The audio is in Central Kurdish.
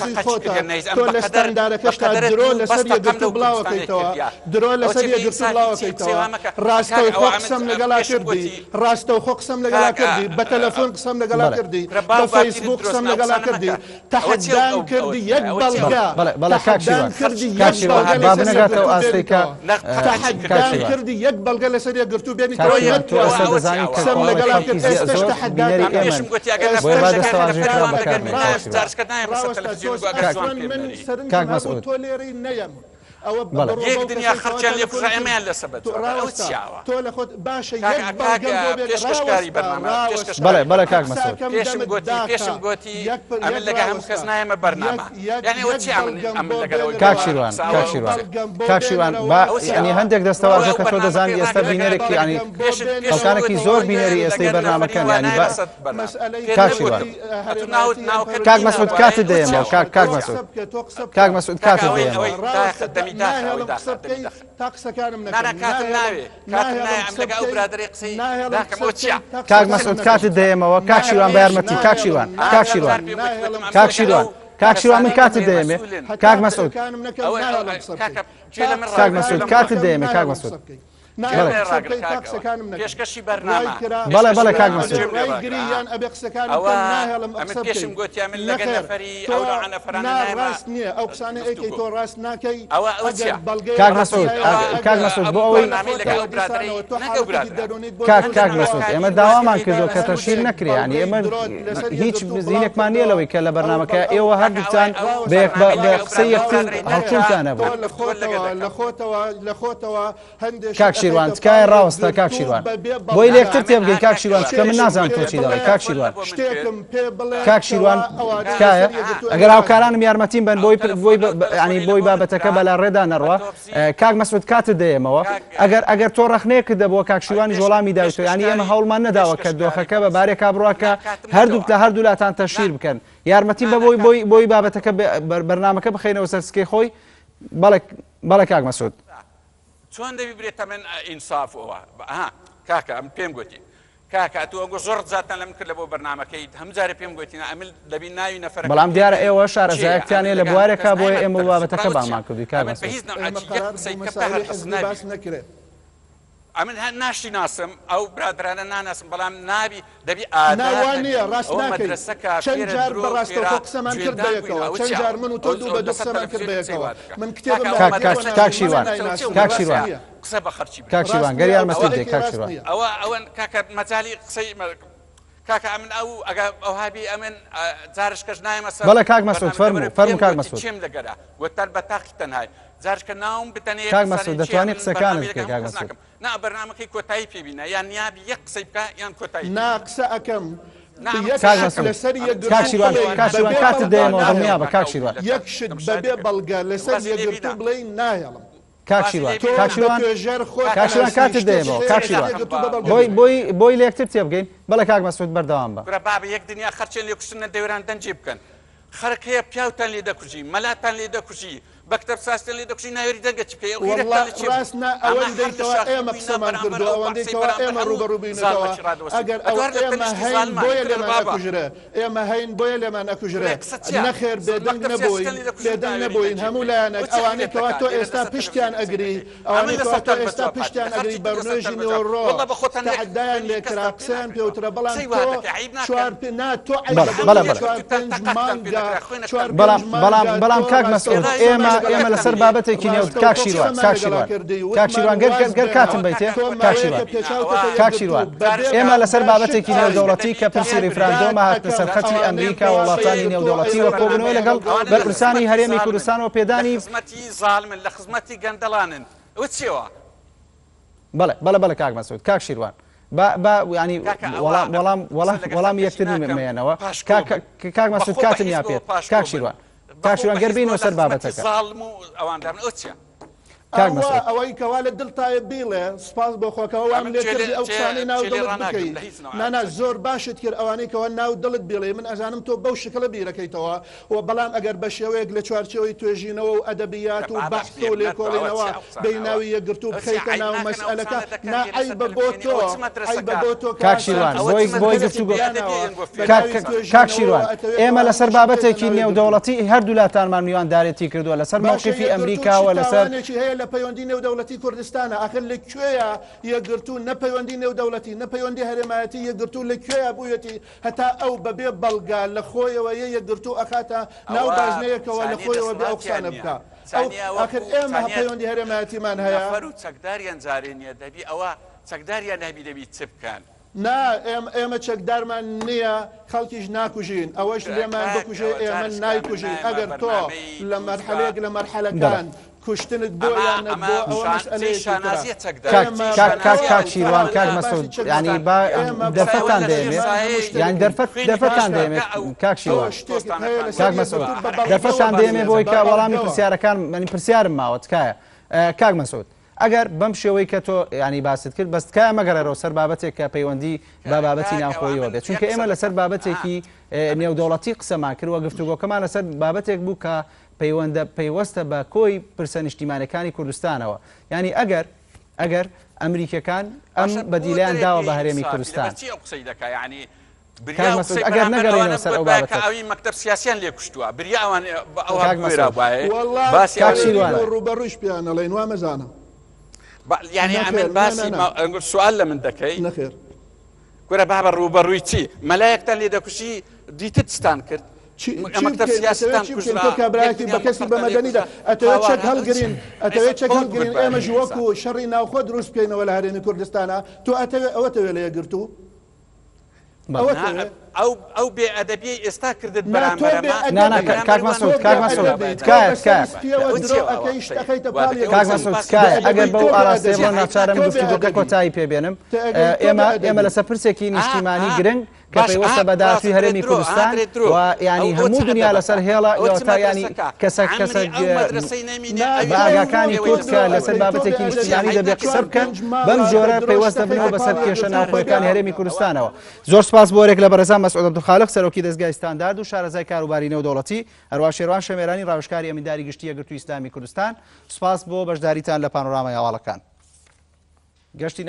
ناوچووی خۆتە تۆ لە ستاندارەکەشتا درۆ لەسەر یەکگرتو بڵاوەکەیتەوە درۆ لەسەر یەکگرتو بڵاوەکەیتەوە ڕاستەوخۆ قسەم لەگەڵا کردی ڕاستەوخۆ قسەم لەگەڵا کردی بە تەلەفۆن قسەم لەگەڵا کردی بە فەیسبووک قسەم لەگەڵا کردی تەحەدان کردی یەک بەڵگە تەحەدان کردی یەک کردی یەک بەڵگە لەسەر یەکگرتو بێنی قسەم لەگەڵا کرد ئێستش تەحەدان تۆ لێرەی نەیەم یەک دنیا خەرچیان لێ کوژە ئەمەیان لە سەبەت تۆ لە خۆت باشە پێشکەشکاری بەرنامە بەڵێ کاک مەسعود پێشم گوتی ئەمن لەگە هەموو کەس نایەمە بەرنامە یعنی ئەوە چی ئەمن لەگەڵەوەی کاک شیروان ینی هەندێک دەستەواژە کە تۆ دەزانی ئێستا بینەرێکی ینی خەڵکانێکی زۆر بینەری ئێستای بەرنامەکەن ینی کاک مەسعود کاتت دەیەمەوە کاک مەسعود کاتت دەیەمەوە تا قسەکانم کاک مەسعود کاتت دەیەمەوە کاک شیروان بە یارمەتی کاک شیروان من کاتت دەیەمێ کاک مەسعود کاتت دەیەمێ کاک مەسعود پێشکەشی بەرنامە بەڵێ کاک مەسعود پێشم گوتیان من لەگەڵ نەفەری ئەو نەفەرانە ڕاست نییە ئەو قسانە ئەیکەی تۆ ڕاست ناکەی کاک مەسعود بۆ ئەوەی کاک مەسعود ئێمە داوامان کردو کە تەشیر نەکرێ ینی ئێمە هیچ زیینێکمان نییە لەوەی کە لە بەرنامەکە ئێوە هەردووتان بە قسەی یەکتر هەڵچوونتانە بوو لە خۆتەوە هەندێک شیروان تکایە ڕاوەستە کاک شیروان بۆی لێکتر تێبگەی کاک شیروان چکە من نازانم تۆ چی دەڵێ کاک شیروان تکایە ئەگەر هاوکارانم یارمەتیم بن بۆی بابەتەکە بەلا ڕێدا نەڕوە کاک مەسعود کاتت دەیەمەوە ئەگەر تۆ ڕەخنەیەکت دەبووە کاک شیروانی وەڵامی داویتەوە ینی ئێمە هەوڵمان نەداوە کە دۆخەکە بە بارێک کابڕواکە هەردووک لە هەردوو لاتان تەشیر بکەن یارمەتیم بە بۆی بابەتەکە بەرنامەکە بخەینەوە سەرسکەی خۆی بەڵێ کاک مەسعود چۆن دەبی برێتە من ئینسافەوە کاکە ئەم پێم گوتی کاکە تۆ ئەگۆ زۆر زاتان لەم کرد لە بۆ بەرنامەکەی هەمجارە پێم گوتینە ئەمل دەبی ناوی نەفەر بەڵام دیارە ئێوە شارەزایەکتیانێ لە بوارێکا بۆیە ئێمە بابەتەکە بامان کردووی کاک نەکرێت ئەمن ناشتی ناسم ئەو برادرانە ناناسم بەڵام نابی دەبی ئاوانە ڕاست ناکەیت چەند جار بەڕاستەوخۆ قسەمان کرد بەیەکەوە چەند جار من و تۆ دوو بە دوو قسەمان کرد بەیەکەوە من کتێبم قسە بە خەرچی کاک شیروان گەر یارمەتی بدەیت کاک شیروان ئەوەن کاکە مەجالی قسەی کاکە ئەمن ئەو هابی ئەمن جارش کەش نایمە سەر بەڵێ کاک مەسعود فەرموو کاک مەسعود چیم لەگەرە وەتەر بە تاقی تەنهای جارشکە ناوم بتەنێ کاک مەسعود دەتوانێت قسەکانت بکەیت کاک مەسعود نا بەرنامەکەی کۆتایی پێبینە یان نیابی یەک قسەی بکە یان کۆتایی نا قسە ئەەکەم کاک شیروان کاتت دەیەمەوە دڵنیا بە کاک شیروان یەک شت بەبێ بەڵگە لەسەر یەکگرتو بڵێ ناهێڵم کاک شیروان کاتت دەیەمەوە کاک شیروان بۆی لێکتر تێبگەین بەڵێ کاک مەسعود بەردەوام بە بابە یەک دنیا خەرچێن لێ کوشتنە دەوران دەنجێ بکەن خەرکەیە پیاوتان لێ دەکوژی مەلاتان لێ دەکوژی بەکتەب ساستن لێ دەکوژی ناوێری دەنگە چ بکەی ڕاستنا ئەوەندەیتەوە ئێمە قسەمان کردو ئەوەندەیتەوە ئێمە ڕوبەڕووبینەوە ئەگەر ئەوە ئێمە هەین بۆیە لێمان ئەکوژرە ئێمە هەین بۆیە لێمان ئەکوژرە نەخێر بێدەنگ نەبووین هەموو لایەنێک ئەوانەی کەوا تۆ ئێستا پشتیان ئەگری ئەوانەی کەوا تۆ ئێستا پشتیان ئەگری بەرنێژی نێوەڕۆ تەحەدایان لێکرا قسەیان پێوترە بەڵام تۆ چوار تۆ بەڵام کاک مەسعود ئێمە لەسەر بابەتێکی نێو کاک شیروان گەر کاتم بیتێ کاک شیروان ئێمە لەسەر بابەتێکی نێودەوڵەتی کە پرسی ریفراندۆمە هاتنە سەر خەتی ئەمریکا وڵاتانی نێودەوڵەتی وە کۆبوونەوەی لەگەڵ بەرپرسانی هەرێمی کوردستانەوە پێدانی خزمەتی زاڵمن لە خزمەتی گەندەڵانن ئەوە چێوە بەڵێ کاک مەسعود کاک شیروان ینی وەڵام یەکتر مێنەوە کاک مەسعود کاتم یا پێت کاک شیروان گەر بینەوە سەر بابەتەکە ئەوەی کەوا لە دڵتایە بیڵێ سپاس بۆ خۆکەوە وام لێکردی ئەو قسانەی ناو دڵت بکەیت نانا زۆر باشت کرد ئەوانەی کەەوە ناو دڵت بڵێ من ئەزانم تۆ بەو شکلە بیرەکەیتەوە و بەڵام ئەگەر بە شێوەیەک لە چوارچەوەی توێژینەوە و ئەدەبیات و بەحث و لێکۆڵینەوە بیناوی یەکگرتو بخەیتە ناو مەسئلەکە نائیبە بۆ تۆ عیبە بۆ تۆ کاکشیروان بۆی گفتوگۆ کاکشیروان ئێمە لەسەر بابەتێکی نێودەوڵەتی هەردوو لاتانمان میواندارێتی کردووە لەسەر موقفی ئەمریکاوە لەسەر هەیە لە پەیوەندی نێودەوڵەتی کوردستانە ئاخر لەکوێیە یەکگرتو نەپەیوەندی نێودەوڵەتی نەپەیوەندی هەرێمایەتی یەکگرتو لەکوێیە بوویەتی هەتا ئەو بەبێ بەڵگا لە خۆیەوە یەکگرتو ئەخاتە ناو بازنەیەکەوە لە خۆیەوە بێ ئەو قسانە بکە ئاخر ئێمە پەیوەندی هەرێمایەتیمان هەیە نەفەر و چەکداریان جارێنیە دەبی ئەوە چەکداریان هەبی دەبی چ بکەن نا ئێمە چەکدارمان نییە خەڵکیش ناکوژین ئەوەش لێمان بکوژێ ئێمە نایکوژین ئەگەر تۆ لە مەرحەلەیەک لە مەرحەلەکان کوشتنت بۆ یان بۆ ئەوە شانازیە کاکشیروان کاک مەسعود ینی دەرفەتان دەیەمێ یان دەرفەتان دەیەمێت کاکشیروان کاک مەسعود دەرفەتان دەیەمێ بۆی کە وەڵامی پرسیارەکان منی پرسیارم ماوە تکایە کاک مەسعود ئەگەر بەم شێوەی کە تۆ ینی باست کرد بەست کە مەگەڕێرەوە سەر بابەتێک کە پەیوەندی بە بابەتی ناوخۆیەوە بێت چونکە ئێمە لەسەر بابەتێکی نێودەوڵەتی قسەمان کردوە گفتوگۆکەمان لەسەر بابەتێک بوو کە پەیوەستە بە کۆی پرسە نیشتیمانەکانی کوردستانەوە ینی ئەگەر ئەمریکەکان ئەم بەدیلیان داوە بە هەرێمی کوردستان ئەگەر نەگەڕێنەوە سەر ئەو بابەتە ئەوی مەکتەب سیاسیان لێ کوشتووە بریا ئەوان ڕوبەڕوویش پیانەڵێن وا مەزانم یعنی ئەمن باسی سوال لە من دەکەی نەخێر گورە بابە ڕوبەڕووی چی مەلایەکتان لێ دەکوشی دیتت ستان کرد مەکتەب سیاستان کابراایەتی بە کەسی بە مەدەنیدا ئەتەوێت چەک هەڵگرین ئێمە ژوەکو شەڕی ناوخۆ دروست بکەینەوە لە هەرێمی کوردستانە تۆ ئەوەتەوێت لە یەکگرتو ئەو بێ ئەدەبی ئێستا کردت بەرامبەرەمە کاک مەسعود ئەگەر بەو ئاراستەیە بۆ ناچارم گفتوگۆکە کۆتایی پێبێنم ئێمە لەسەر پرسێکی نیشتیمانی گرنگ کە پەیوەستە بە داهاتووی هەرێمی کوردستان و ینی هەموو دنیا لەسەر هێڵە تا ینی کەسە ئاگاکانی کورد کە لەسەر بابەتێکی نیشتیمانی دەبێت قسە بکەن بەم جۆرە پەیوەستە بنەوە بەسەر کێشە ناوخۆیەکانی هەرێمی کوردستانەوە زۆر سپاس بۆ ڕێک لە بەڕێزان مەسعود عەبدولخالق سەرۆکی دەستگای ستاندارد و شارەزای کاروباری نێودەوڵەتی هەروە شێروان شەمێرانی ڕاوشکاری ئەمێنداری گشتی یەکگرتووی ئیسلامی کوردستان سپاس بۆ بەشداریتان لە پانۆرامای هەواڵەکان گەشتی